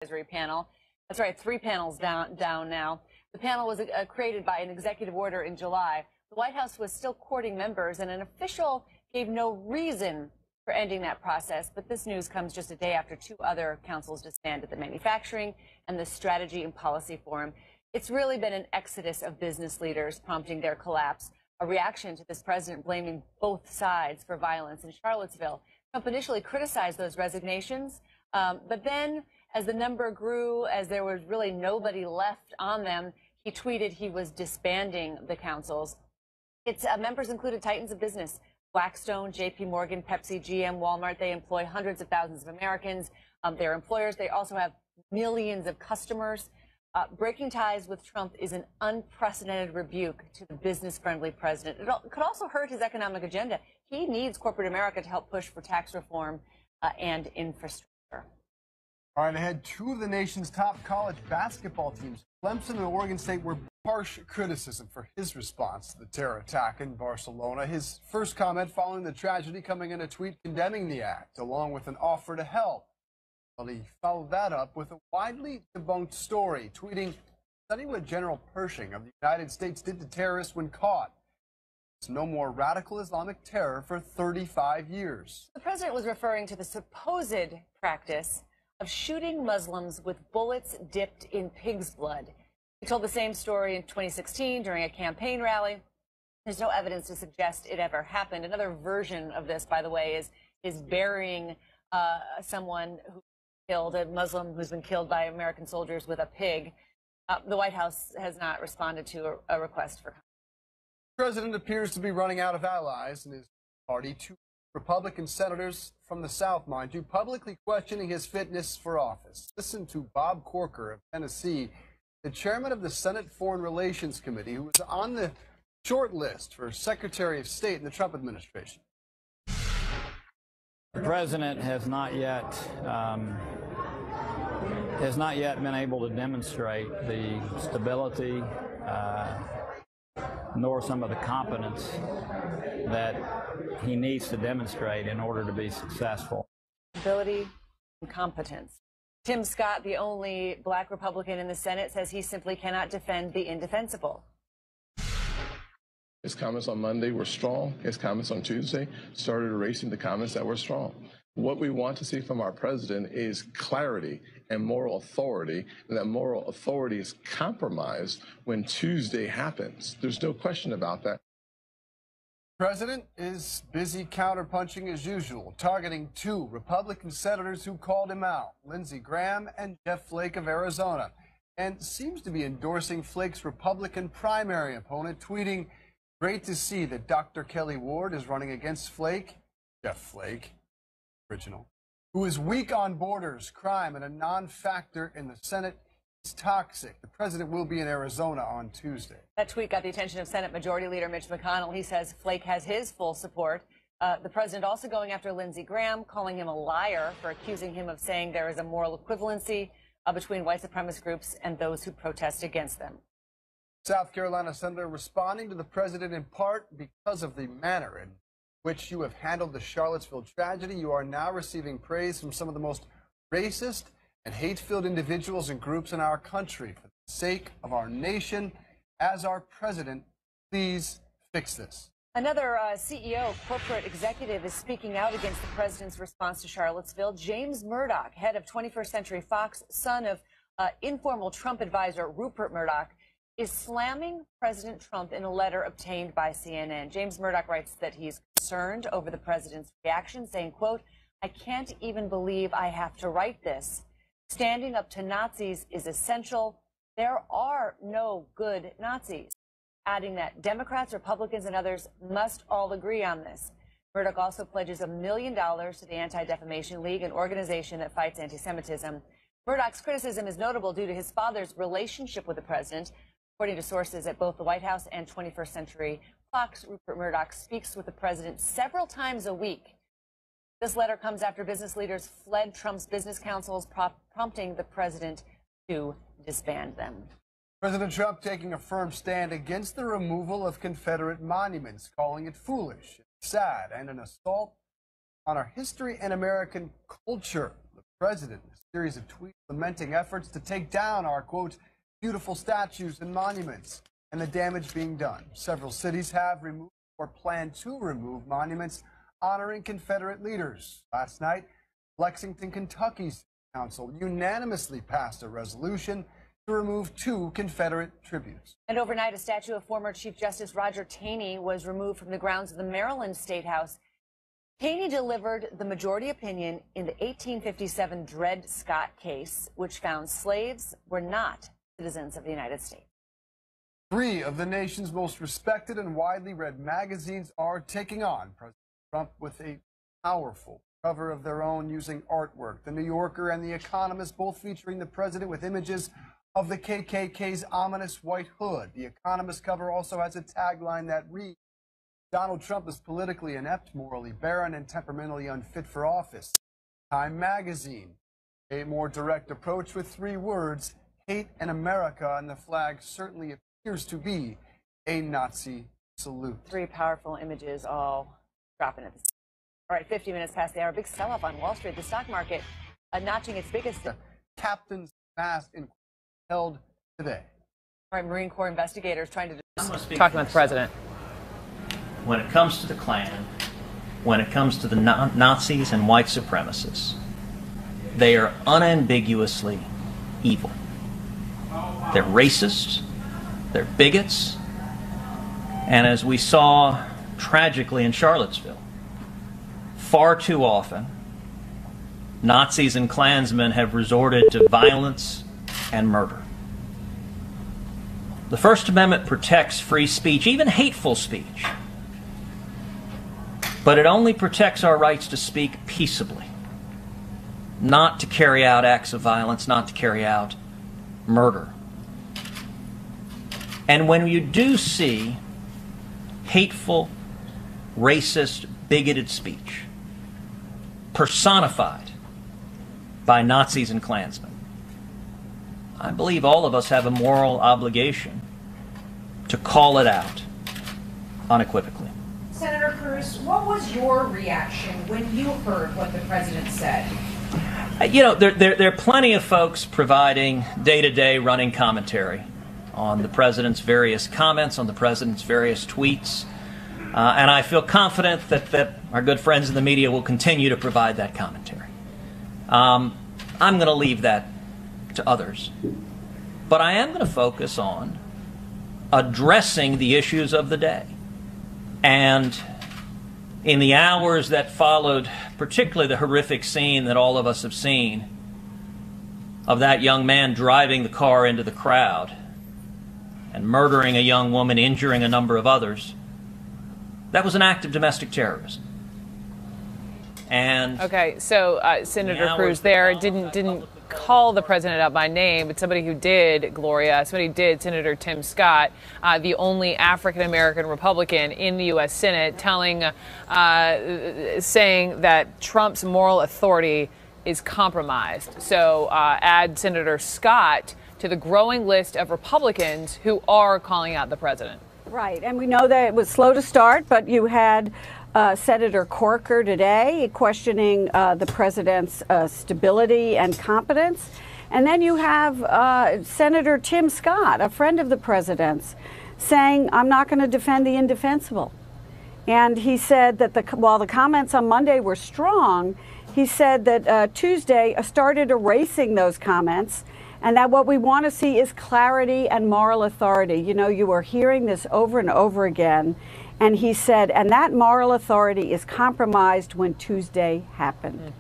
advisory panel. That's right, 3 panels down now. The panel was created by an executive order in July. The White House was still courting members, and an official gave no reason for ending that process. But this news comes just a day after 2 other councils disbanded, the Manufacturing and the Strategy and Policy Forum. It's really been an exodus of business leaders, prompting their collapse, a reaction to this president blaming both sides for violence in Charlottesville. Trump initially criticized those resignations, but then as the number grew, as there was really nobody left on them, he tweeted he was disbanding the councils. Its members included titans of business: Blackstone, J.P. Morgan, Pepsi, GM, Walmart. They employ hundreds of thousands of Americans. They're employers. They also have millions of customers. Breaking ties with Trump is an unprecedented rebuke to the business-friendly president. It could also hurt his economic agenda. He needs corporate America to help push for tax reform and infrastructure. All right, ahead, 2 of the nation's top college basketball teams, Clemson and Oregon State, were harsh criticism for his response to the terror attack in Barcelona. His first comment following the tragedy coming in a tweet condemning the act, along with an offer to help. Well, he followed that up with a widely debunked story, tweeting, "Study what General Pershing of the United States did to terrorists when caught. It's no more radical Islamic terror for 35 years." The president was referring to the supposed practice of shooting Muslims with bullets dipped in pig's blood. He told the same story in 2016 during a campaign rally. There's no evidence to suggest it ever happened. Another version of this, by the way, is burying someone who killed, a Muslim who's been killed by American soldiers, with a pig. The White House has not responded to a request for comment. The president appears to be running out of allies in his party. 2 Republican senators from the South, mind you, publicly questioning his fitness for office. Listen to Bob Corker of Tennessee, the chairman of the Senate Foreign Relations Committee, who was on the short list for Secretary of State in the Trump administration. The president has not yet been able to demonstrate the stability nor some of the competence that he needs to demonstrate in order to be successful. Ability and competence. Tim Scott, the only black Republican in the Senate, says he simply cannot defend the indefensible. His comments on Monday were strong. His comments on Tuesday started erasing the comments that were strong. What we want to see from our president is clarity and moral authority, and that moral authority is compromised when Tuesday happens. There's no question about that. The president is busy counterpunching as usual, targeting 2 Republican senators who called him out, Lindsey Graham and Jeff Flake of Arizona, and seems to be endorsing Flake's Republican primary opponent, tweeting, "Great to see that Dr. Kelly Ward is running against Flake," Jeff Flake, original, "who is weak on borders, crime, and a non-factor in the Senate. It's toxic." The president will be in Arizona on Tuesday. That tweet got the attention of Senate Majority Leader Mitch McConnell. He says Flake has his full support. The president also going after Lindsey Graham, calling him a liar for accusing him of saying there is a moral equivalency between white supremacist groups and those who protest against them. South Carolina senator responding to the president in part because of the manner in which you have handled the Charlottesville tragedy. You are now receiving praise from some of the most racist and hate-filled individuals and groups in our country. For the sake of our nation, as our president, please fix this. Another CEO, corporate executive, is speaking out against the president's response to Charlottesville. James Murdoch, head of 21st Century Fox, son of informal Trump advisor Rupert Murdoch, is slamming President Trump in a letter obtained by CNN. James Murdoch writes that he's concerned over the president's reaction, saying, quote, "I can't even believe I have to write this. Standing up to Nazis is essential. There are no good Nazis." Adding that Democrats, Republicans, and others must all agree on this. Murdoch also pledges $1 million to the Anti-Defamation League, an organization that fights anti-Semitism. Murdoch's criticism is notable due to his father's relationship with the president. According to sources at both the White House and 21st Century Fox, Rupert Murdoch speaks with the president several times a week. This letter comes after business leaders fled Trump's business councils, prompting the president to disband them. President Trump taking a firm stand against the removal of Confederate monuments, calling it foolish, sad, and an assault on our history and American culture. The president. A series of tweets lamenting efforts to take down our, quote, beautiful statues and monuments and the damage being done. Several cities have removed or plan to remove monuments honoring Confederate leaders. Last night, Lexington, Kentucky's council unanimously passed a resolution to remove 2 Confederate tributes. And overnight, a statue of former Chief Justice Roger Taney was removed from the grounds of the Maryland State House. Taney delivered the majority opinion in the 1857 Dred Scott case, which found slaves were not citizens of the United States. 3 of the nation's most respected and widely read magazines are taking on President Trump with a powerful cover of their own using artwork. The New Yorker and The Economist both featuring the president with images of the KKK's ominous white hood. The Economist cover also has a tagline that reads, Donald Trump is politically inept, morally barren, and temperamentally unfit for office. Time magazine, a more direct approach with 3 words, hate in America, and the flag certainly appears to be a Nazi salute. 3 powerful images all dropping at the same. All right, 50 minutes past the hour. Big sell-off on Wall Street. The stock market notching its biggest. The captain's mast in held today. All right, Marine Corps investigators trying to talking about the president. When it comes to the Klan, when it comes to the Nazis and white supremacists, they are unambiguously evil. They're racist, they're bigots, and as we saw tragically in Charlottesville, far too often, Nazis and Klansmen have resorted to violence and murder. The First Amendment protects free speech, even hateful speech, but it only protects our rights to speak peaceably, not to carry out acts of violence, not to carry out murder. And when you do see hateful, racist, bigoted speech personified by Nazis and Klansmen, I believe all of us have a moral obligation to call it out unequivocally. Senator Cruz, what was your reaction when you heard what the president said? You know, there are plenty of folks providing day-to-day running commentary on the president's various comments, on the president's various tweets. And I feel confident that our good friends in the media will continue to provide that commentary. I'm going to leave that to others. But I am going to focus on addressing the issues of the day. And in the hours that followed, particularly the horrific scene that all of us have seen of that young man driving the car into the crowd and murdering a young woman, injuring a number of others, that was an act of domestic terrorism. And okay, so Senator Cruz there didn't call the president out by name, but somebody who did, Gloria, somebody who did, Senator Tim Scott, the only African-American Republican in the U.S. Senate, saying that Trump's moral authority is compromised. So add Senator Scott to the growing list of Republicans who are calling out the president. Right, and we know that it was slow to start, but you had Senator Corker today questioning the president's stability and competence. And then you have Senator Tim Scott, a friend of the president's, saying, I'm not going to defend the indefensible. And he said that while the comments on Monday were strong, he said that Tuesday started erasing those comments, and that what we want to see is clarity and moral authority. You know, you are hearing this over and over again. And he said, and that moral authority is compromised when Tuesday happened.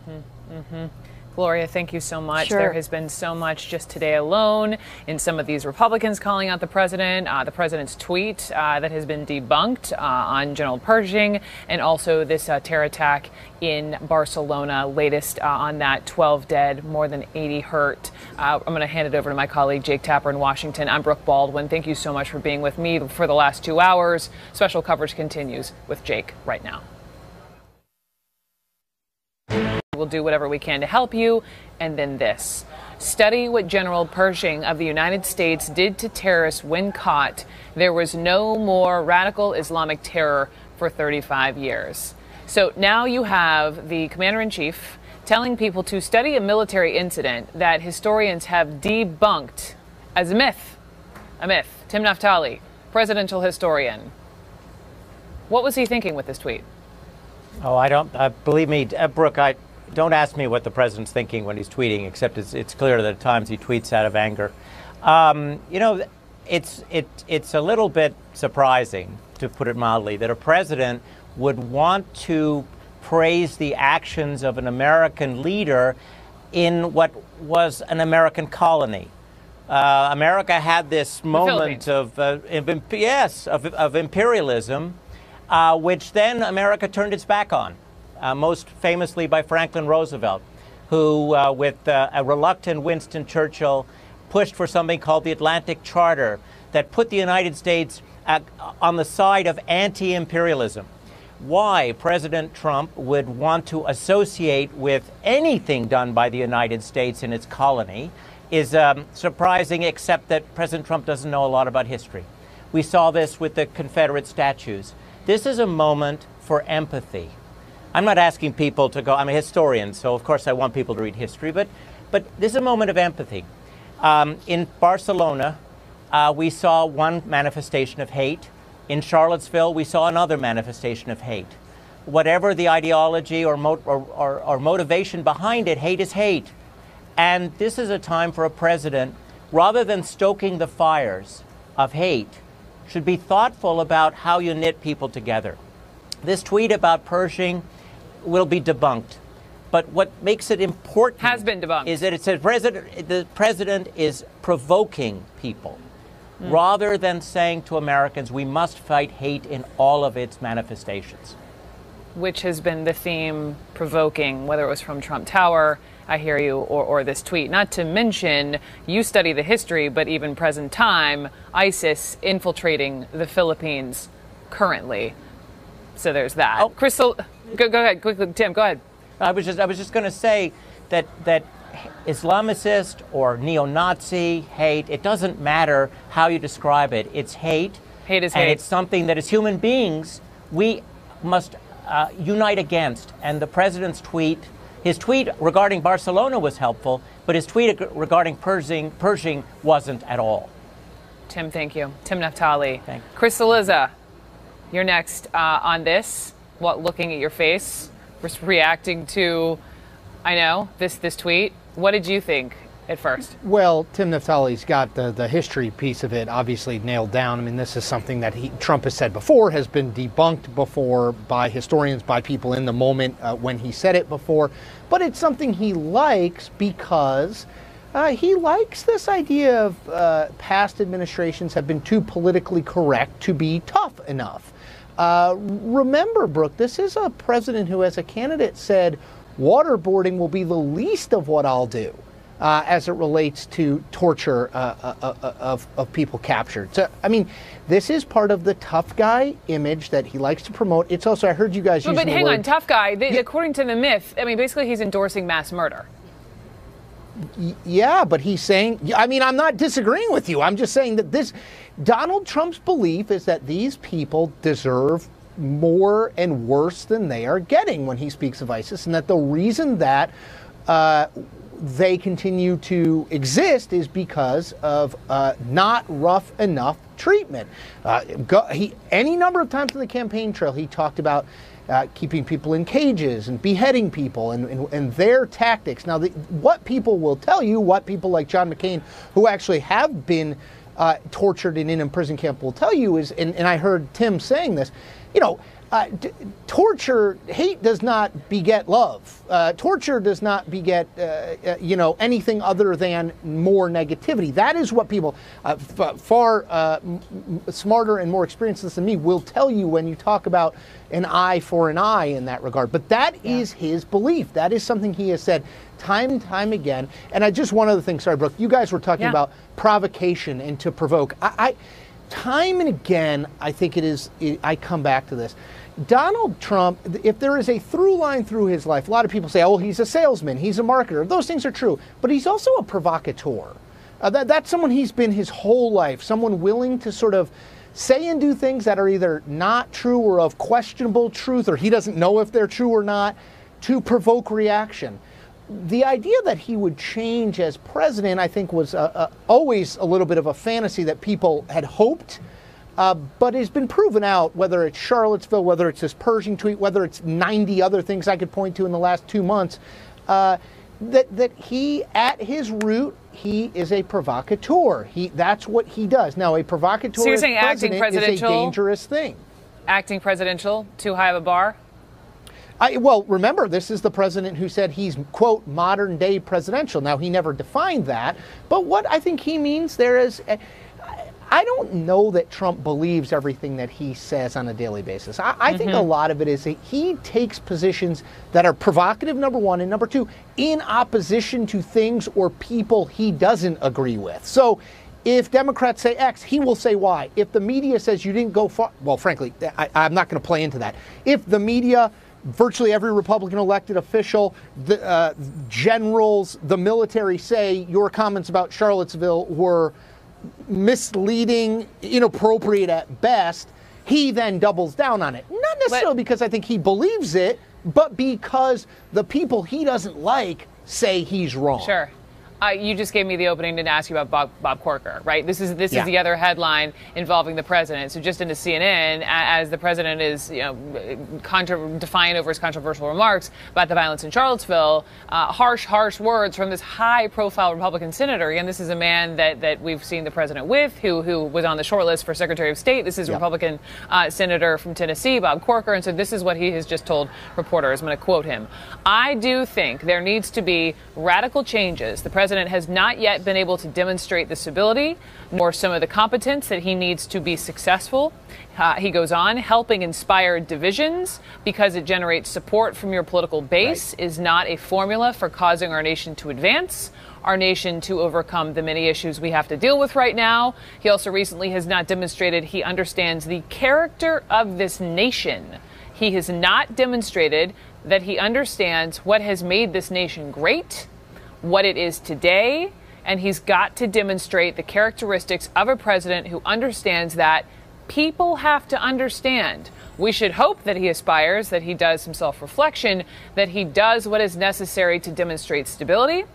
Gloria, thank you so much. Sure. There has been so much just today alone in some of these Republicans calling out the president's tweet that has been debunked on General Pershing, and also this terror attack in Barcelona, latest on that, 12 dead, more than 80 hurt. I'm going to hand it over to my colleague Jake Tapper in Washington. I'm Brooke Baldwin. Thank you so much for being with me for the last 2 hours. Special coverage continues with Jake right now. We'll do whatever we can to help you. And then this. Study what General Pershing of the United States did to terrorists when caught. There was no more radical Islamic terror for 35 years. So now you have the commander-in-chief telling people to study a military incident that historians have debunked as a myth. A myth. Tim Naftali, presidential historian. What was he thinking with this tweet? Oh, I don't. Believe me, Brooke, don't ask me what the president's thinking when he's tweeting, except it's clear that at times he tweets out of anger. You know, it's a little bit surprising, to put it mildly, that a president would want to praise the actions of an American leader in what was an American colony. America had this moment of imperialism, which then America turned its back on, most famously by Franklin Roosevelt, who, with a reluctant Winston Churchill, pushed for something called the Atlantic Charter that put the United States on the side of anti-imperialism. Why President Trump would want to associate with anything done by the United States in its colony is surprising, except that President Trump doesn't know a lot about history. We saw this with the Confederate statues. This is a moment for empathy. I'm not asking people to go, I'm a historian, so of course I want people to read history, but this is a moment of empathy. In Barcelona, we saw one manifestation of hate. In Charlottesville, we saw another manifestation of hate. Whatever the ideology or motivation behind it, hate is hate. And this is a time for a president, rather than stoking the fires of hate, should be thoughtful about how you knit people together. This tweet about Pershing will be debunked. But what makes it important has been debunked is that it says the president is provoking people rather than saying to Americans, we must fight hate in all of its manifestations. Which has been the theme, provoking, whether it was from Trump Tower, I hear you, or this tweet. Not to mention, you study the history, but even present time, ISIS infiltrating the Philippines currently. So there's that. Oh. Crystal, go ahead, quickly, Tim, go ahead. I was just going to say that Islamicist or neo-Nazi hate, it doesn't matter how you describe it. It's hate. Hate is and hate. It's something that as human beings we must unite against. And the president's tweet, his tweet regarding Barcelona was helpful, but his tweet regarding Pershing wasn't at all. Tim, thank you. Tim Naftali. Thanks. Crystal Liza, you're next on this. What, looking at your face, reacting to, I know, this tweet. What did you think at first? Well, Tim Naftali's got the history piece of it obviously nailed down. I mean, this is something that Trump has said before, has been debunked before by historians, by people in the moment when he said it before. But it's something he likes because he likes this idea of past administrations have been too politically correct to be tough enough. Remember, Brooke, this is a president who, as a candidate, said waterboarding will be the least of what I'll do as it relates to torture of people captured. So, I mean, this is part of the tough guy image that he likes to promote. It's also, I heard you guys use the word... But hang on, tough guy, according to the myth, I mean, basically he's endorsing mass murder. Yeah, but he's saying, I mean, I'm not disagreeing with you. I'm just saying that Donald Trump's belief is that these people deserve more and worse than they are getting when he speaks of ISIS, and that the reason that they continue to exist is because of not rough enough treatment. Any number of times in the campaign trail, he talked about keeping people in cages and beheading people and their tactics. Now, what people will tell you, what people like John McCain, who actually have been tortured and in a prison camp, will tell you is, and I heard Tim saying this, you know, torture, hate does not beget love. Torture does not beget, anything other than more negativity. That is what people far smarter and more experienced than me will tell you when you talk about an eye for an eye in that regard. But that is his belief. That is something he has said time and time again. And one other thing, sorry, Brooke, you guys were talking about provocation and to provoke. Time and again, I think I come back to this. Donald Trump, if there is a through line through his life, a lot of people say, oh, he's a salesman, he's a marketer. Those things are true, but he's also a provocateur. That's someone he's been his whole life, someone willing to sort of say and do things that are either not true or of questionable truth, or he doesn't know if they're true or not, to provoke reaction. the idea that he would change as president, I think, was always a little bit of a fantasy that people had hoped, but has been proven out, whether it's Charlottesville, whether it's this Pershing tweet, whether it's 90 other things I could point to in the last 2 months, that he, at his root, he is a provocateur. That's what he does. Now, a provocateur so you're saying acting is a presidential, dangerous thing. Acting presidential, too high of a bar? Well, remember, this is the president who said he's, quote, modern day presidential. Now, he never defined that. But what I think he means there is, I don't know that Trump believes everything that he says on a daily basis. I think a lot of it is that he takes positions that are provocative, number one, and number two, in opposition to things or people he doesn't agree with. So if Democrats say X, he will say Y. If the media says you didn't go far, well, frankly, I'm not going to play into that. If the media, virtually every Republican elected official, the generals, the military say your comments about Charlottesville were misleading, inappropriate at best, he then doubles down on it. Not necessarily because I think he believes it, but because the people he doesn't like say he's wrong. Sure. You just gave me the opening to ask you about Bob Corker, right? This is the other headline involving the president. So just into CNN, as the president is defiant over his controversial remarks about the violence in Charlottesville, harsh words from this high-profile Republican senator. Again, this is a man that we've seen the president with, who was on the short list for Secretary of State. This is a Republican senator from Tennessee, Bob Corker, and so this is what he has just told reporters. I'm going to quote him. I do think there needs to be radical changes. The president has not yet been able to demonstrate the stability nor some of the competence that he needs to be successful. He goes on, helping inspire divisions because it generates support from your political base is not a formula for causing our nation to advance, our nation to overcome the many issues we have to deal with right now. He also recently has not demonstrated he understands the character of this nation. He has not demonstrated that he understands what has made this nation great, what it is today, and he's got to demonstrate the characteristics of a president who understands that people have to understand. We should hope that he aspires, that he does some self-reflection, that he does what is necessary to demonstrate stability,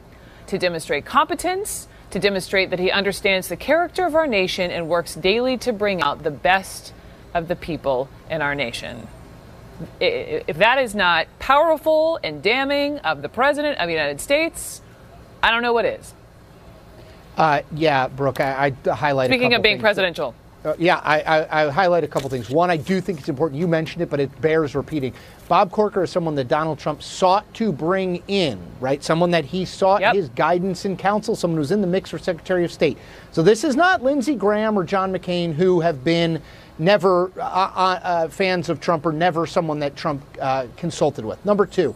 to demonstrate competence, to demonstrate that he understands the character of our nation and works daily to bring out the best of the people in our nation. If that is not powerful and damning of the president of the United States, I don't know what is. Yeah, Brooke, I highlighted. Speaking of being presidential. I highlight a couple things. One, I do think it's important. You mentioned it, but it bears repeating. Bob Corker is someone that Donald Trump sought to bring in, right? Someone that he sought his guidance and counsel, someone who's in the mix for Secretary of State. So this is not Lindsey Graham or John McCain, who have been never fans of Trump or never someone that Trump consulted with. Number two,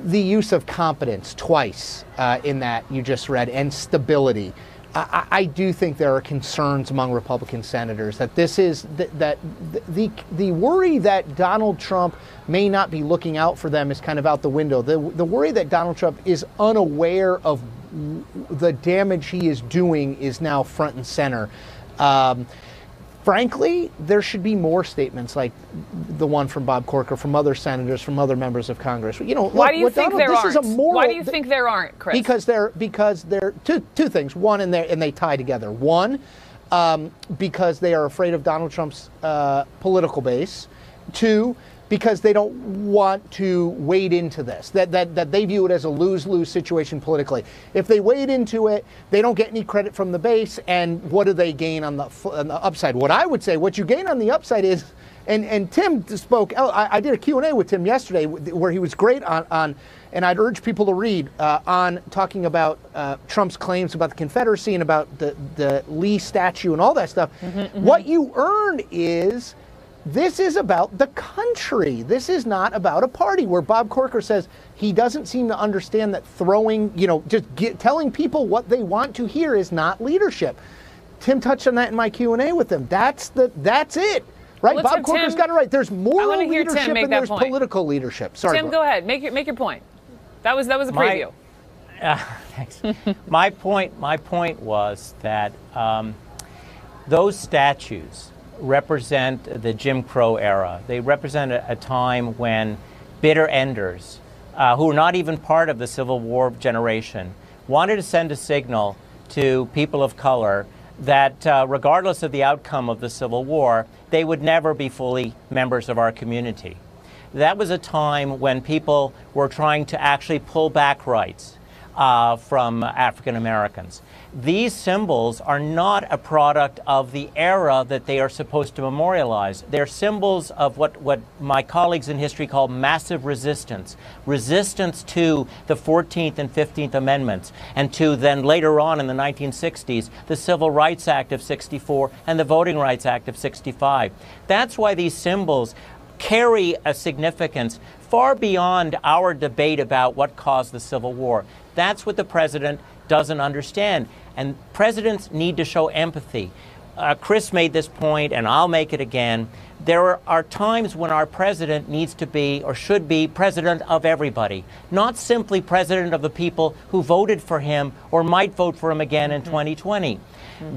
the use of competence twice in that you just read, and stability. I do think there are concerns among Republican senators that this is that the worry that Donald Trump may not be looking out for them is kind of out the window. The worry that Donald Trump is unaware of the damage he is doing is now front and center. Frankly, there should be more statements like the one from Bob Corker, from other senators, from other members of Congress. Why do you think there aren't? Why do you think there aren't, Chris? Because they're two things. One, and they tie together. One, because they are afraid of Donald Trump's political base. Two, because they don't want to wade into this, that they view it as a lose-lose situation politically. If they wade into it, they don't get any credit from the base, and what do they gain on the upside? What I would say, what you gain on the upside is, and Tim spoke, I did a Q&A with Tim yesterday where he was great on and I'd urge people to read, on talking about Trump's claims about the Confederacy and about the Lee statue and all that stuff. What you earn is, this is about the country. This is not about a party, where Bob Corker says he doesn't seem to understand that throwing, telling people what they want to hear is not leadership. Tim touched on that in my Q&A with him. That's it, right? Bob Corker's got it right. There's moral leadership and there's political leadership. Sorry, Tim, go ahead. Make your point. That was a preview. Thanks. My point was that those statues represent the Jim Crow era. They represent a time when bitter enders who are not even part of the Civil War generation, wanted to send a signal to people of color that regardless of the outcome of the Civil War, they would never be fully members of our community. That was a time when people were trying to actually pull back rights from African Americans. These symbols are not a product of the era that they are supposed to memorialize. They're symbols of what my colleagues in history call massive resistance. Resistance to the 14th and 15th Amendments, and to then later on in the 1960s, the Civil Rights Act of '64 and the Voting Rights Act of '65. That's why these symbols carry a significance far beyond our debate about what caused the Civil War. That's what the president doesn't understand. And presidents need to show empathy. Chris made this point, and I'll make it again. There are times when our president needs to be, or should be, president of everybody, not simply president of the people who voted for him or might vote for him again in 2020.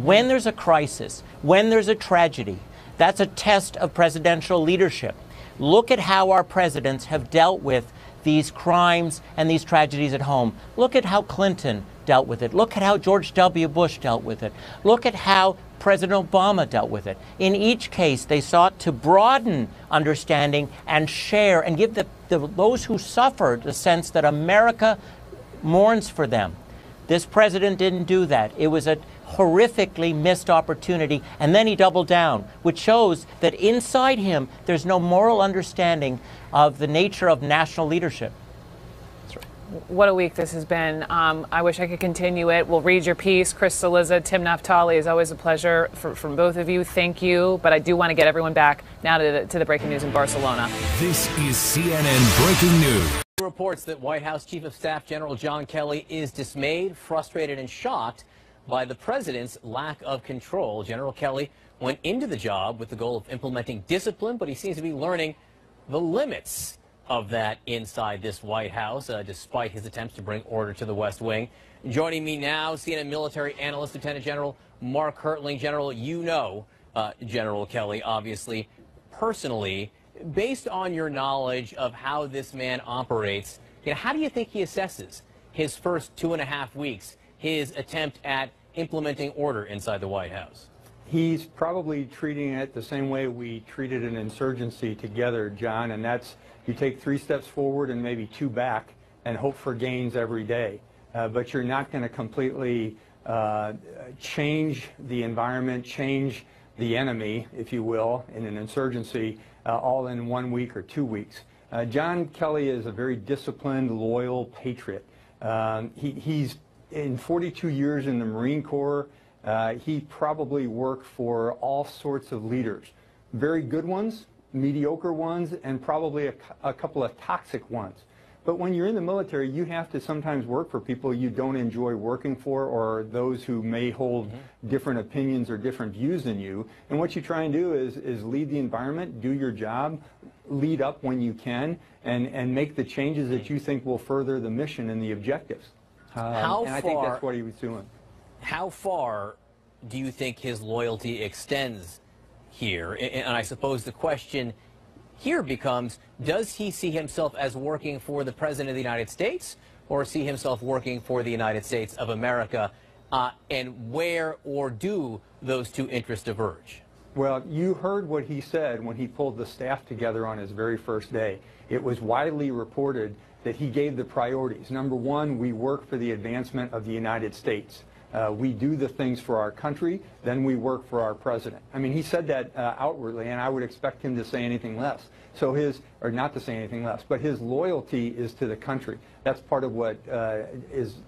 When there's a crisis, when there's a tragedy, that's a test of presidential leadership. Look at how our presidents have dealt with these crimes and these tragedies at home. Look at how Clinton dealt with it. Look at how George W. Bush dealt with it. Look at how President Obama dealt with it. In each case, they sought to broaden understanding and share and give those who suffered the sense that America mourns for them. This president didn't do that. It was a horrifically missed opportunity, and then he doubled down, which shows that inside him there's no moral understanding of the nature of national leadership. What a week this has been. I wish I could continue it. We'll read your piece. Chris Cillizza, Tim Naftali, is always a pleasure from both of you. Thank you. But I do want to get everyone back now to the breaking news in Barcelona. This is CNN Breaking News. Reports that White House Chief of Staff General John Kelly is dismayed, frustrated, and shocked by the president's lack of control. General Kelly went into the job with the goal of implementing discipline, but he seems to be learning the limits of that inside this White House, despite his attempts to bring order to the West Wing. Joining me now, CNN military analyst, Lieutenant General Mark Hertling. General, you know General Kelly, obviously, personally. Based on your knowledge of how this man operates, how do you think he assesses his first 2.5 weeks, his attempt at implementing order inside the White House? He's probably treating it the same way we treated an insurgency together, John, and that's you take 3 steps forward and maybe 2 back and hope for gains every day. But you're not going to completely change the environment, change the enemy, if you will, in an insurgency all in 1 week or 2 weeks. John Kelly is a very disciplined, loyal patriot. He's in 42 years in the Marine Corps. He probably worked for all sorts of leaders, very good ones, mediocre ones, and probably a couple of toxic ones. But when you're in the military, you have to sometimes work for people you don't enjoy working for, or those who may hold different opinions or different views than you. And what you try and do is lead the environment, do your job, lead up when you can, and make the changes that you think will further the mission and the objectives. And I think that's what he was doing. How far do you think his loyalty extends here? And I suppose the question here becomes, does he see himself as working for the President of the United States, or see himself working for the United States of America? And where or do those two interests diverge? Well, you heard what he said when he pulled the staff together on his very first day. It was widely reported that he gave the priorities. Number one, we work for the advancement of the United States. We do the things for our country, then we work for our president. I mean, he said that outwardly, and I would expect him to say anything less. So or not to say anything less, but his loyalty is to the country. That's part of what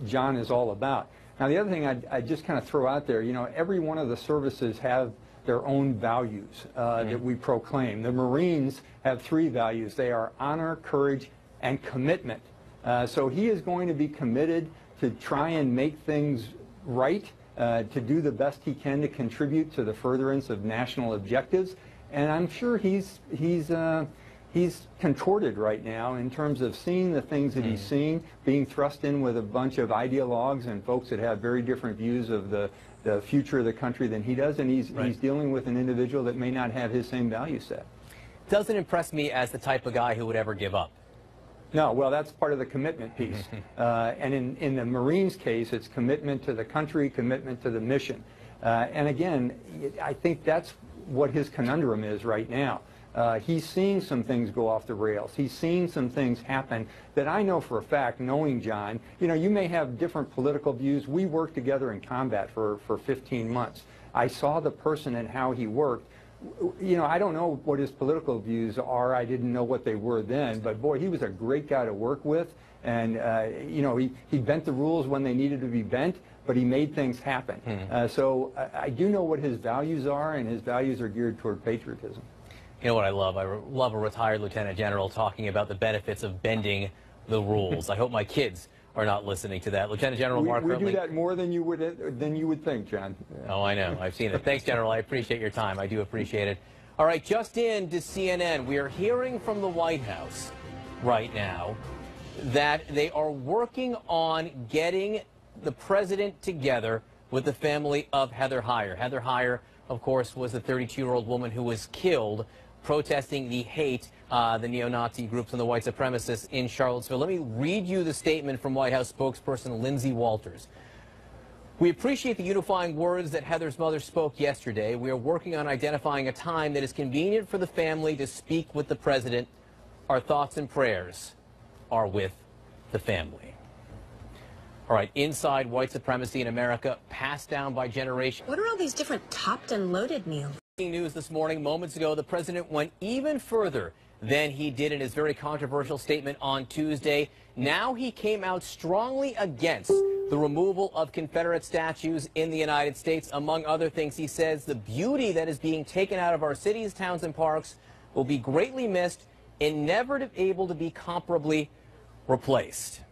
John is all about. Now, the other thing I'd just kind of throw out there, you know, every one of the services have their own values that we proclaim. The Marines have 3 values. They are honor, courage, and commitment. So he is going to be committed to try and make things right, to do the best he can to contribute to the furtherance of national objectives. And I'm sure he's contorted right now in terms of seeing the things that he's seeing, being thrust in with a bunch of ideologues and folks that have very different views of the future of the country than he does, and he's dealing with an individual that may not have his same value set. Doesn't impress me as the type of guy who would ever give up. No, well, that's part of the commitment piece. And in the Marines case, it's commitment to the country, commitment to the mission. And again, I think that's what his conundrum is right now. He's seen some things go off the rails. He's seen some things happen that I know for a fact, knowing John, you know, you may have different political views. We worked together in combat for 15 months. I saw the person and how he worked. You know, I don't know what his political views are. I didn't know what they were then, but boy, he was a great guy to work with. And, you know, he bent the rules when they needed to be bent, but he made things happen. So I do know what his values are, and his values are geared toward patriotism. You know what I love? I love a retired lieutenant general talking about the benefits of bending the rules. I hope my kids are not listening to that. Lieutenant General Mark We Hurtley. do that more than you would think, John. Oh, I know. I've seen it. Thanks, General. I appreciate your time. I do appreciate it. All right, just in to CNN, we are hearing from the White House right now that they are working on getting the president together with the family of Heather Heyer. Heather Heyer, of course, was the 32-year-old woman who was killed protesting the hate, the neo-Nazi groups and the white supremacists in Charlottesville. Let me read you the statement from White House spokesperson Lindsay Walters. We appreciate the unifying words that Heather's mother spoke yesterday. We are working on identifying a time that is convenient for the family to speak with the president. Our thoughts and prayers are with the family. All right, inside white supremacy in America, passed down by generations. What are all these different topped and loaded meals? News this morning, moments ago, the president went even further than he did in his very controversial statement on Tuesday. Now he came out strongly against the removal of Confederate statues in the United States. Among other things, he says the beauty that is being taken out of our cities, towns, and parks will be greatly missed and never able to be comparably replaced.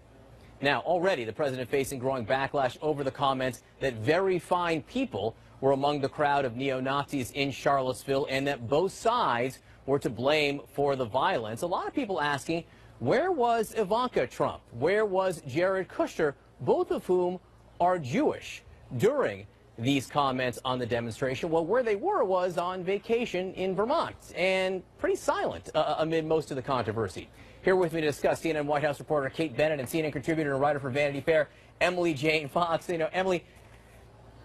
Now, already the president facing growing backlash over the comments that very fine people were among the crowd of neo-Nazis in Charlottesville and that both sides were to blame for the violence. A lot of people asking, where was Ivanka Trump? Where was Jared Kushner, both of whom are Jewish, during these comments on the demonstration? Well, where they were was on vacation in Vermont and pretty silent amid most of the controversy. Here with me to discuss, CNN White House reporter Kate Bennett and CNN contributor and writer for Vanity Fair, Emily Jane Fox. You know, Emily,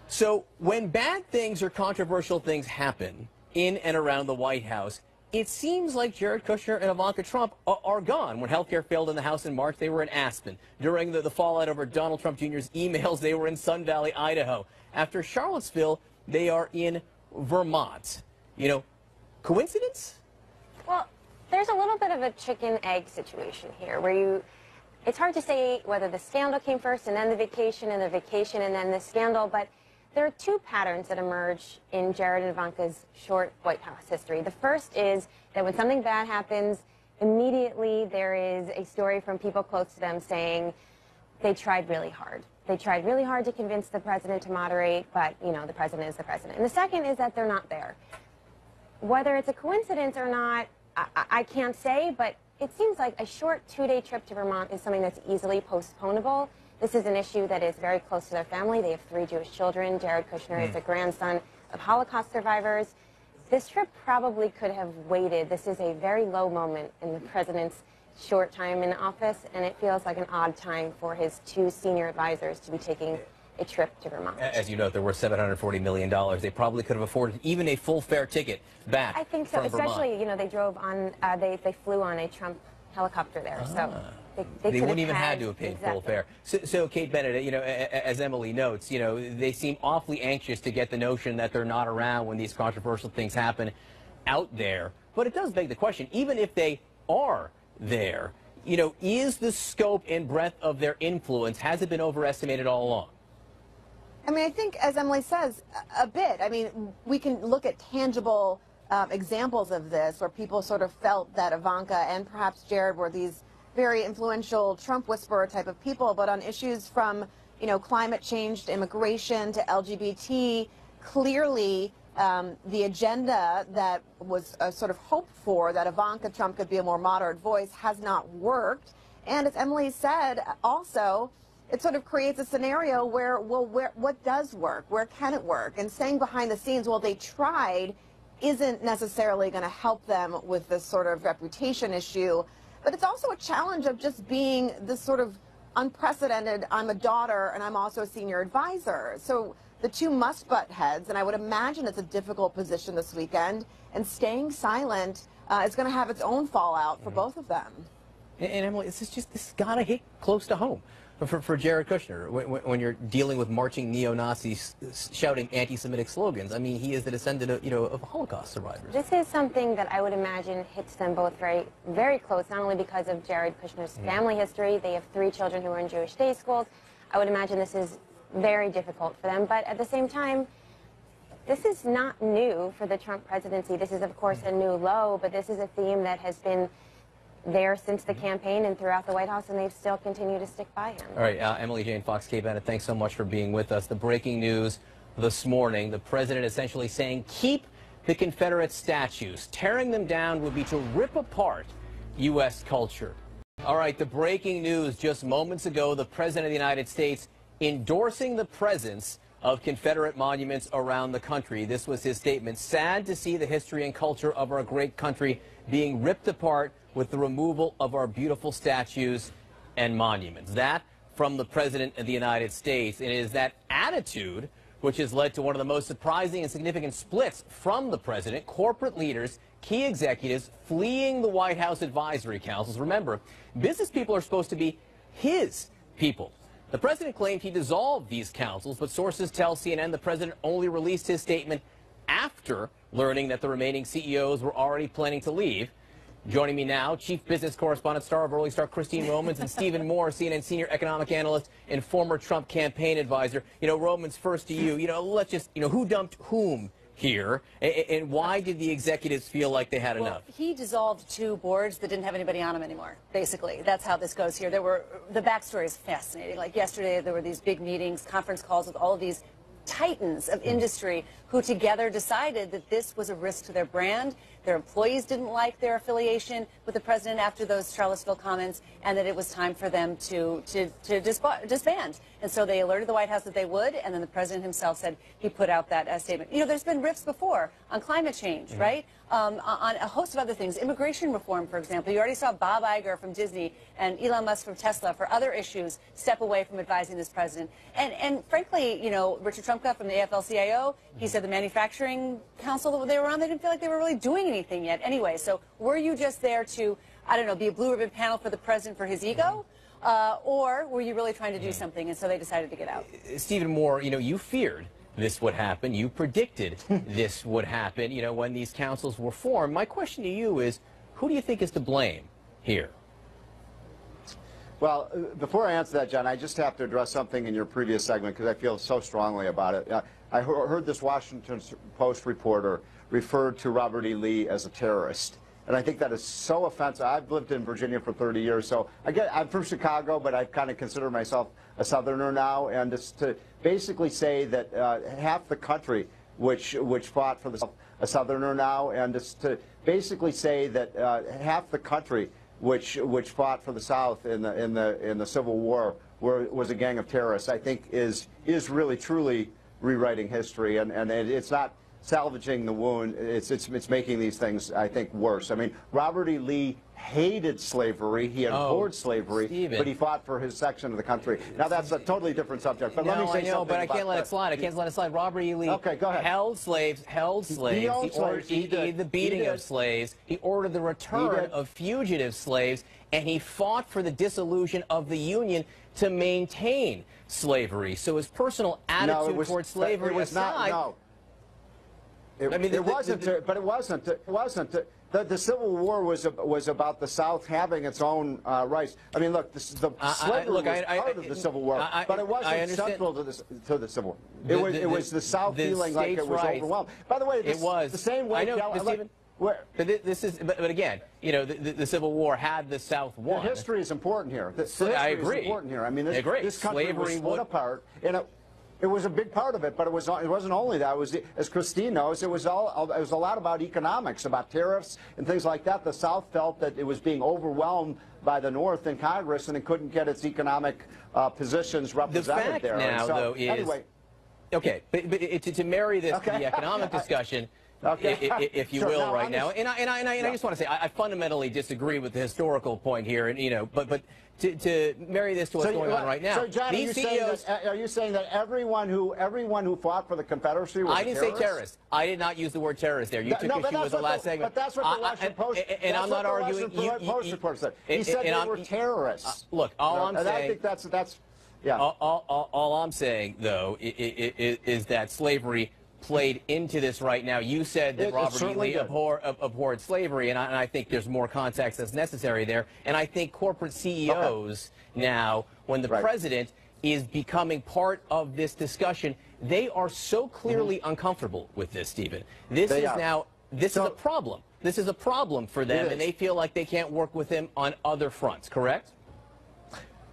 so when bad things or controversial things happen in and around the White House, it seems like Jared Kushner and Ivanka Trump are gone. When healthcare failed in the House in March, they were in Aspen. During the fallout over Donald Trump Jr.'s emails, they were in Sun Valley, Idaho. After Charlottesville, they are in Vermont. You know, coincidence? Well, there's a little bit of a chicken-egg situation here where it's hard to say whether the scandal came first and then the vacation and then the scandal, but there are two patterns that emerge in Jared and Ivanka's short White House history. The first is that when something bad happens, immediately there is a story from people close to them saying they tried really hard. They tried really hard to convince the president to moderate, but, you know, the president is the president. And the second is that they're not there. Whether it's a coincidence or not, I can't say, but it seems like a short 2-day trip to Vermont is something that's easily postponable. This is an issue that is very close to their family. They have 3 Jewish children. Jared Kushner is the grandson of Holocaust survivors. This trip probably could have waited. This is a very low moment in the president's short time in office, and it feels like an odd time for his 2 senior advisors to be taking a trip to Vermont. As you note, there were $740 million. They probably could have afforded even a full fare ticket back. I think so, from especially, Vermont. you know, they drove on, they flew on a Trump helicopter there, so they wouldn't even had to have paid full fare. So, Kate Bennett, you know, as Emily notes, you know, they seem awfully anxious to get the notion that they're not around when these controversial things happen out there. But it does beg the question, even if they are there, you know, is the scope and breadth of their influence, has it been overestimated all along? I mean, I think, as Emily says, a bit. I mean, we can look at tangible examples of this where people sort of felt that Ivanka and perhaps Jared were these very influential Trump whisperer type of people, but on issues from, you know, climate change to immigration to LGBT, clearly the agenda that was sort of hoped for, that Ivanka Trump could be a more moderate voice, has not worked. And as Emily said, also, it sort of creates a scenario where, well, what does work? Where can it work? And saying behind the scenes, well, they tried, isn't necessarily going to help them with this sort of reputation issue. but it's also a challenge of just being this sort of unprecedented, I'm a daughter and I'm also a senior advisor. So the two must butt heads, and I would imagine it's a difficult position this weekend, and staying silent is going to have its own fallout for both of them. And Emily, this has got to hit close to home for Jared Kushner when you're dealing with marching neo-Nazis shouting anti-Semitic slogans. I mean, he is the descendant of Holocaust survivors. This is something that I would imagine hits them both very, very close, not only because of Jared Kushner's family history. They have 3 children who are in Jewish day schools. I would imagine this is very difficult for them. But at the same time, this is not new for the Trump presidency. This is, of course, a new low, but this is a theme that has been there since the campaign and throughout the White House, and they've still continued to stick by him. All right, Emily Jane Fox, Kay Bennett, thanks so much for being with us. The breaking news this morning, the president essentially saying, keep the Confederate statues. Tearing them down would be to rip apart U.S. culture. All right, the breaking news just moments ago, the president of the United States endorsing the presence of Confederate monuments around the country. This was his statement. Sad to see the history and culture of our great country being ripped apart with the removal of our beautiful statues and monuments. That from the President of the United States. And it is that attitude which has led to one of the most surprising and significant splits from the President. Corporate leaders, key executives fleeing the White House advisory councils. Remember, business people are supposed to be his people. The President claimed he dissolved these councils, but sources tell CNN the President only released his statement after learning that the remaining CEOs were already planning to leave. Joining me now, Chief Business Correspondent, star of Early Start, Christine Romans, and Stephen Moore, CNN Senior Economic Analyst and former Trump campaign advisor. Romans, first to you. Let's just, who dumped whom here, and why did the executives feel like they had enough? He dissolved 2 boards that didn't have anybody on them anymore, basically. That's how this goes here. The backstory is fascinating. Like yesterday, there were these big meetings, conference calls with all of these titans of industry who together decided that this was a risk to their brand. Their employees didn't like their affiliation with the president after those Charlottesville comments, and that it was time for them to disband. And so they alerted the White House that they would, and then the president himself said he put out that statement. There's been rifts before on climate change, right? On a host of other things. Immigration reform, for example. You already saw Bob Iger from Disney and Elon Musk from Tesla for other issues step away from advising this president. And frankly, Richard Trumka from the AFL-CIO, he said the manufacturing council that they were on, they didn't feel like they were really doing anything yet. Anyway, so were you just there to, I don't know, be a blue ribbon panel for the president for his ego? Or were you really trying to do something, and so they decided to get out? Stephen Moore, you feared this would happen. You predicted this would happen, when these councils were formed. My question to you is, who do you think is to blame here? Well, before I answer that, John, I just have to address something in your previous segment because I feel so strongly about it. I heard this Washington Post reporter refer to Robert E. Lee as a terrorist. And I think that is so offensive. I've lived in Virginia for 30 years, so I'm from Chicago, but I kind of consider myself a Southerner now. And it's to basically say that half the country which fought for the a Southerner now, and it's to basically say that half the country which fought for the South in the Civil War was a gang of terrorists, I think is really truly rewriting history, and it's not salvaging the wound. It's making these things, I think, worse. I mean, Robert E. Lee hated slavery. He abhorred slavery, Stephen, but he fought for his section of the country. Now, that's a totally different subject. But let me say something. But I can't let it slide. I can't let it slide. Robert E. Lee held slaves. He ordered the beating of slaves. He ordered the return of fugitive slaves, and he fought for the dissolution of the Union to maintain slavery. So his personal attitude towards slavery aside. It wasn't. The Civil War was about the South having its own rights. I mean, look, slavery was part of the Civil War, but it wasn't central to the Civil War. It was the South feeling like it was overwhelmed. By the way, it was the same way. I know, Stephen. But again, the Civil War had the South won. The history is important here. I agree. Is important here. I mean, this country was split apart, and it was a big part of it, but it wasn't only that. It was, as Christine knows, it was a lot about economics, about tariffs and things like that. The South felt that it was being overwhelmed by the North in Congress, and it couldn't get its economic positions represented there. The fact now, though, is okay. But to marry this to the economic discussion. if you Sure, will, no, right I'm now. just- And I just want to say I fundamentally disagree with the historical point here, and but to marry this to what's going on right now. So, John, these CEOs, are you saying that everyone who fought for the Confederacy was I didn't say terrorist. I did not use the word terrorist there. You took issue with the last segment. But that's what the Washington Post. And I'm not arguing. Post report said. He said they were terrorists. Look, all I'm saying. I think that's. Yeah. All I'm saying, though, is that slavery played into this right now. You said that Robert E. Lee abhorred slavery, and I think there's more context that's necessary there. And I think corporate CEOs now, when the president is becoming part of this discussion, they are so clearly uncomfortable with this, Stephen. This is a problem. This is a problem for them, and they feel like they can't work with him on other fronts, correct?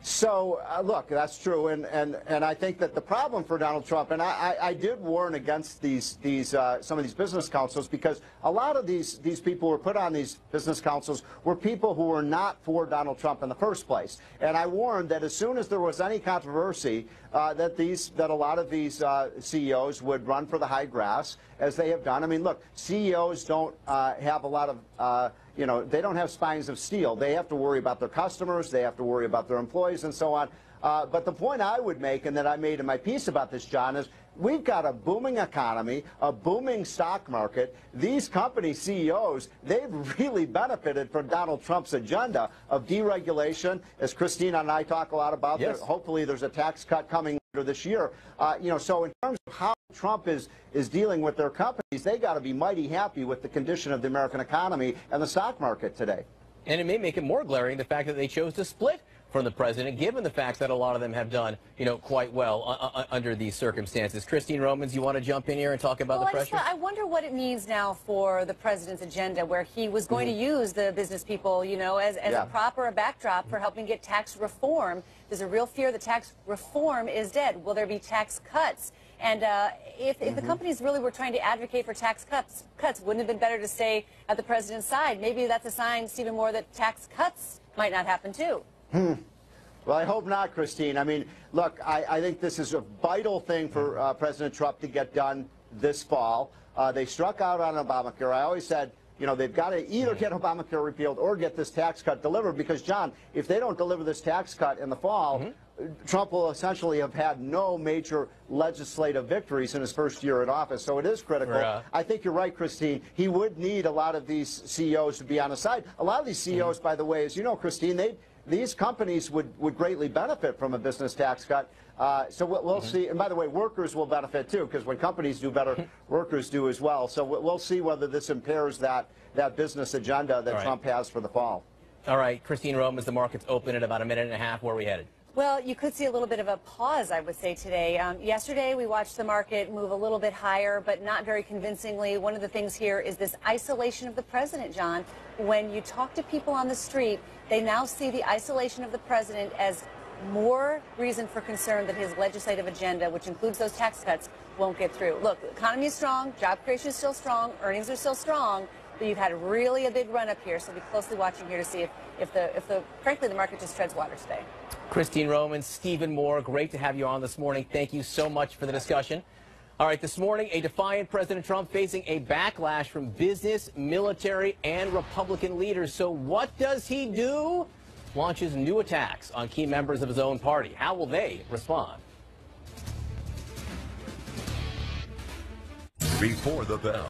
So, look, that's true, and I think that the problem for Donald Trump, and I did warn against some of these business councils, because a lot of these people who were put on these business councils were people who were not for Donald Trump in the first place. And I warned that as soon as there was any controversy, that a lot of these CEOs would run for the high grass, as they have done. I mean, look, CEOs don't have a lot of they don't have spines of steel. They have to worry about their customers. They have to worry about their employees and so on. But the point I would make, and that I made in my piece about this, John, is we've got a booming economy, a booming stock market. These company CEOs, they've really benefited from Donald Trump's agenda of deregulation, as Christina and I talk a lot about. Yes. Hopefully there's a tax cut coming later this year. So in terms of how Trump is dealing with their companies, they got to be mighty happy with the condition of the American economy and the stock market today. And it may make it more glaring the fact that they chose to split from the president, given the fact that a lot of them have done, quite well under these circumstances. Christine Romans, you want to jump in here and talk about the pressure? I wonder what it means now for the president's agenda, where he was going to use the business people, as a prop or a backdrop for helping get tax reform. There's a real fear that tax reform is dead. Will there be tax cuts? And if the companies really were trying to advocate for tax cuts, wouldn't it have been better to stay at the president's side? Maybe that's a sign, Stephen Moore, that tax cuts might not happen too. Well, I hope not, Christine. I mean, look, I think this is a vital thing for President Trump to get done this fall. They struck out on Obamacare. I always said, they've got to either get Obamacare repealed or get this tax cut delivered, because, John, if they don't deliver this tax cut in the fall, Trump will essentially have had no major legislative victories in his first year in office. So it is critical. I think you're right, Christine. He would need a lot of these CEOs to be on his side. A lot of these CEOs, by the way, as you know, Christine, these companies would greatly benefit from a business tax cut. So we'll see. And by the way, workers will benefit too, because when companies do better, workers do as well. So we'll see whether this impairs that business agenda that Trump has for the fall. All right, Christine Romans, the market's open in about a minute and a half. Where are we headed? Well, you could see a little bit of a pause, I would say, today. Yesterday, we watched the market move a little bit higher, but not very convincingly. One of the things here is this isolation of the president, John. When you talk to people on the street, they now see the isolation of the president as more reason for concern that his legislative agenda, which includes those tax cuts, won't get through. Look, the economy is strong, job creation is still strong, earnings are still strong, but you've had really a big run up here, so be closely watching here to see if frankly, the market just treads water today. Christine Romans, Stephen Moore, great to have you on this morning. Thank you so much for the discussion. All right, this morning, a defiant President Trump facing a backlash from business, military, and Republican leaders. So what does he do? Launches new attacks on key members of his own party. How will they respond? Before the bell.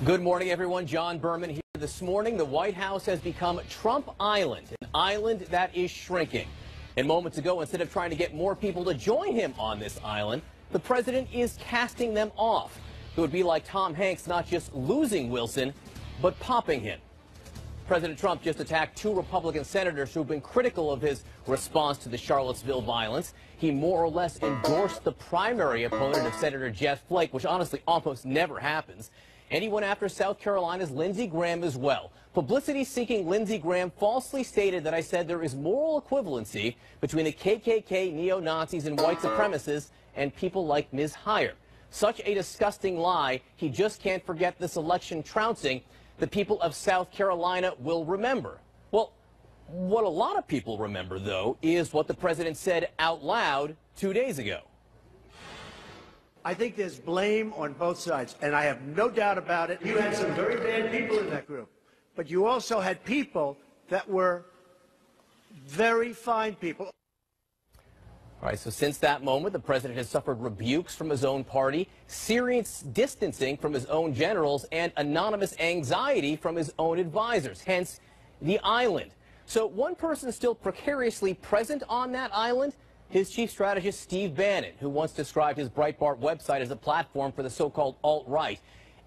Good morning, everyone. John Berman here. This morning, the White House has become Trump Island, an island that is shrinking. And moments ago, instead of trying to get more people to join him on this island, the president is casting them off. It would be like Tom Hanks not just losing Wilson, but popping him. President Trump just attacked 2 Republican senators who've been critical of his response to the Charlottesville violence. He more or less endorsed the primary opponent of Senator Jeff Flake, which honestly almost never happens. And he went after South Carolina's Lindsey Graham as well. Publicity-seeking Lindsey Graham falsely stated that I said there is moral equivalency between the KKK, neo-Nazis, and white supremacists and people like Ms. Heyer. Such a disgusting lie. He just can't forget this election trouncing the people of South Carolina will remember. Well, what a lot of people remember, though, is what the president said out loud 2 days ago. I think there's blame on both sides, and I have no doubt about it. You had some very bad people in that group, but you also had people that were very fine people. All right, so since that moment, the president has suffered rebukes from his own party, serious distancing from his own generals, and anonymous anxiety from his own advisors, hence the island. So one person still precariously present on that island, his chief strategist, Steve Bannon, who once described his Breitbart website as a platform for the so-called alt-right.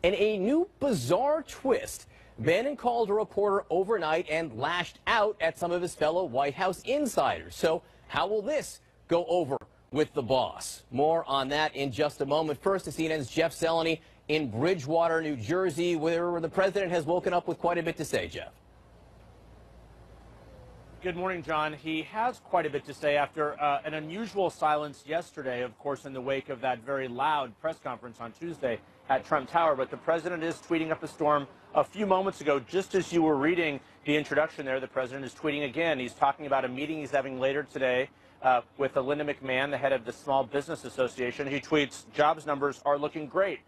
In a new bizarre twist, Bannon called a reporter overnight and lashed out at some of his fellow White House insiders. So how will this go over with the boss? More on that in just a moment. First, to CNN's Jeff Zeleny in Bridgewater, New Jersey, where the president has woken up with quite a bit to say. Jeff. Good morning, John. He has quite a bit to say after an unusual silence yesterday, of course, in the wake of that very loud press conference on Tuesday at Trump Tower. But the president is tweeting up a storm a few moments ago. Just as you were reading the introduction there, the president is tweeting again. He's talking about a meeting he's having later today with Linda McMahon, the head of the Small Business Association. He tweets, jobs numbers are looking great.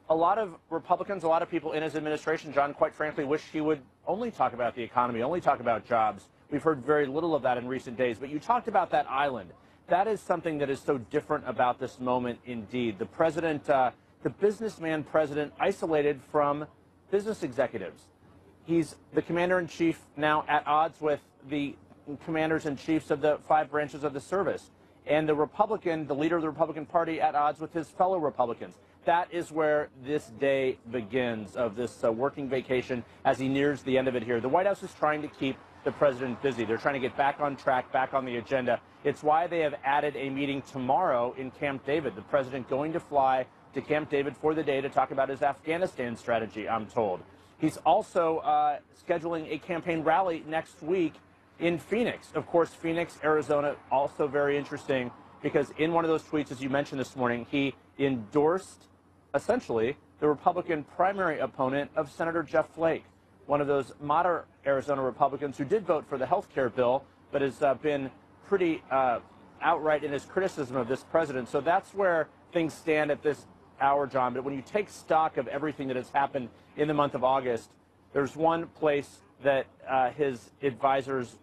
A lot of Republicans, a lot of people in his administration, John, quite frankly, wish he would only talk about the economy, only talk about jobs. We've heard very little of that in recent days. But you talked about that island. That is something that is so different about this moment indeed. The president, the businessman president, isolated from business executives. He's the commander-in-chief now at odds with the commanders-in-chiefs of the 5 branches of the service. And the Republican, the leader of the Republican Party, at odds with his fellow Republicans. That is where this day begins of this working vacation as he nears the end of it here. The White House is trying to keep the president busy. They're trying to get back on track, back on the agenda. It's why they have added a meeting tomorrow in Camp David. The president going to fly to Camp David for the day to talk about his Afghanistan strategy, I'm told. He's also scheduling a campaign rally next week in Phoenix. Of course, Phoenix, Arizona, also very interesting because in one of those tweets, as you mentioned this morning, he endorsed essentially the Republican primary opponent of Senator Jeff Flake, one of those moderate Arizona Republicans who did vote for the health care bill, but has been pretty outright in his criticism of this president. So that's where things stand at this hour, John. But when you take stock of everything that has happened in the month of August, there's one place that his advisors